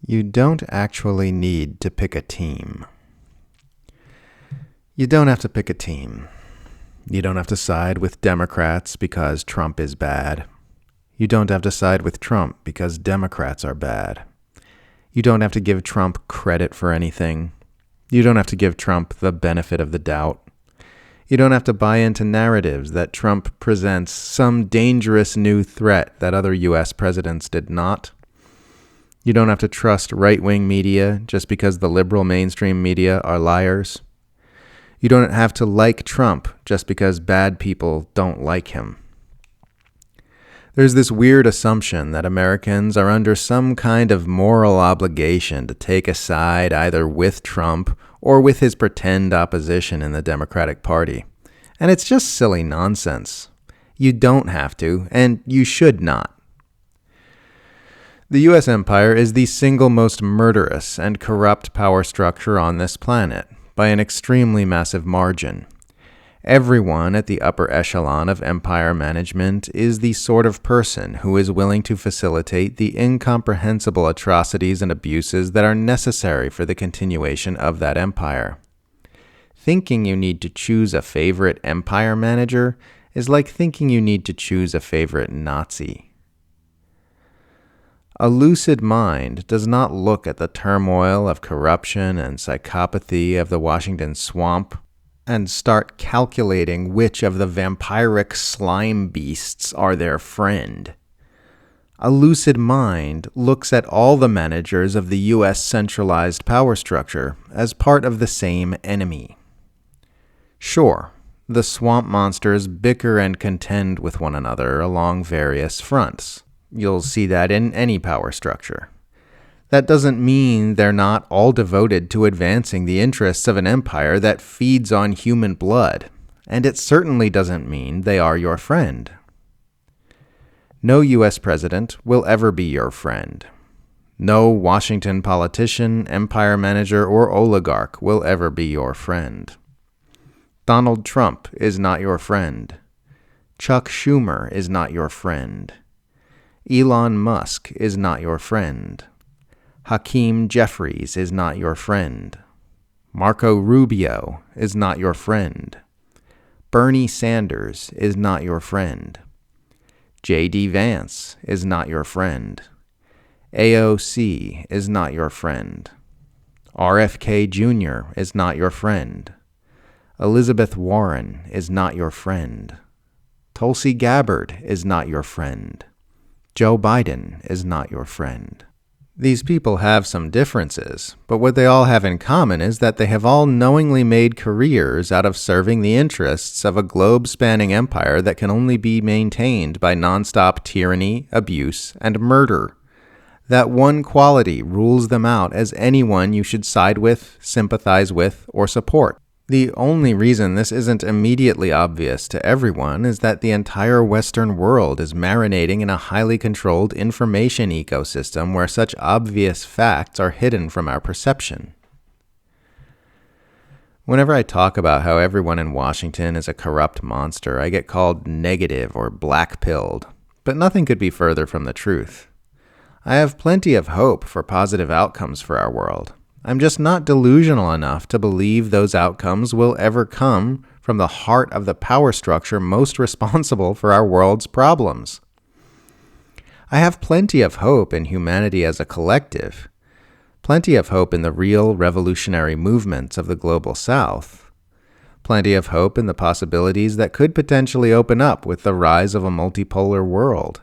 You don't actually need to pick a team. You don't have to pick a team. You don't have to side with Democrats because Trump is bad. You don't have to side with Trump because Democrats are bad. You don't have to give Trump credit for anything. You don't have to give Trump the benefit of the doubt. You don't have to buy into narratives that Trump presents some dangerous new threat that other U.S. presidents did not. You don't have to trust right-wing media just because the liberal mainstream media are liars. You don't have to like Trump just because bad people don't like him. There's this weird assumption that Americans are under some kind of moral obligation to take a side either with Trump or with his pretend opposition in the Democratic Party. And it's just silly nonsense. You don't have to, and you should not. The U.S. empire is the single most murderous and corrupt power structure on this planet, by an extremely massive margin. Everyone at the upper echelon of empire management is the sort of person who is willing to facilitate the incomprehensible atrocities and abuses that are necessary for the continuation of that empire. Thinking you need to choose a favorite empire manager is like thinking you need to choose a favorite Nazi. A lucid mind does not look at the turmoil of corruption and psychopathy of the Washington swamp and start calculating which of the vampiric slime beasts are their friend. A lucid mind looks at all the managers of the U.S. centralized power structure as part of the same enemy. Sure, the swamp monsters bicker and contend with one another along various fronts. You'll see that in any power structure. That doesn't mean they're not all devoted to advancing the interests of an empire that feeds on human blood, and it certainly doesn't mean they are your friend. No U.S. president will ever be your friend. No Washington politician, empire manager, or oligarch will ever be your friend. Donald Trump is not your friend. Chuck Schumer is not your friend. Elon Musk is not your friend. Hakeem Jeffries is not your friend. Marco Rubio is not your friend. Bernie Sanders is not your friend. J.D. Vance is not your friend. AOC is not your friend. RFK Jr. is not your friend. Elizabeth Warren is not your friend. Tulsi Gabbard is not your friend. Joe Biden is not your friend. These people have some differences, but what they all have in common is that they have all knowingly made careers out of serving the interests of a globe-spanning empire that can only be maintained by nonstop tyranny, abuse, and murder. That one quality rules them out as anyone you should side with, sympathize with, or support. The only reason this isn't immediately obvious to everyone is that the entire Western world is marinating in a highly controlled information ecosystem where such obvious facts are hidden from our perception. Whenever I talk about how everyone in Washington is a corrupt monster, I get called negative or black-pilled, but nothing could be further from the truth. I have plenty of hope for positive outcomes for our world. I'm just not delusional enough to believe those outcomes will ever come from the heart of the power structure most responsible for our world's problems. I have plenty of hope in humanity as a collective, plenty of hope in the real revolutionary movements of the global South, plenty of hope in the possibilities that could potentially open up with the rise of a multipolar world.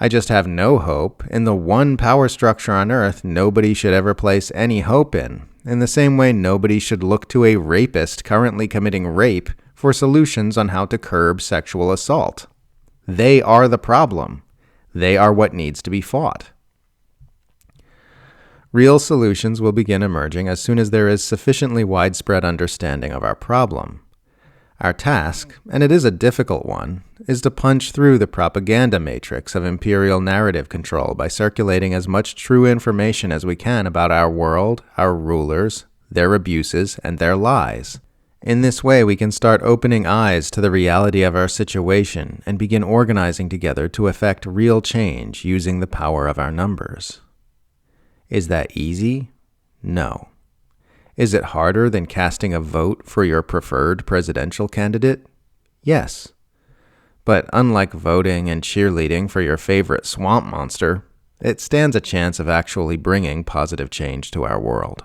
I just have no hope in the one power structure on Earth nobody should ever place any hope in the same way nobody should look to a rapist currently committing rape for solutions on how to curb sexual assault. They are the problem. They are what needs to be fought. Real solutions will begin emerging as soon as there is sufficiently widespread understanding of our problem. Our task, and it is a difficult one, is to punch through the propaganda matrix of imperial narrative control by circulating as much true information as we can about our world, our rulers, their abuses, and their lies. In this way, we can start opening eyes to the reality of our situation and begin organizing together to effect real change using the power of our numbers. Is that easy? No. Is it harder than casting a vote for your preferred presidential candidate? Yes. But unlike voting and cheerleading for your favorite swamp monster, it stands a chance of actually bringing positive change to our world.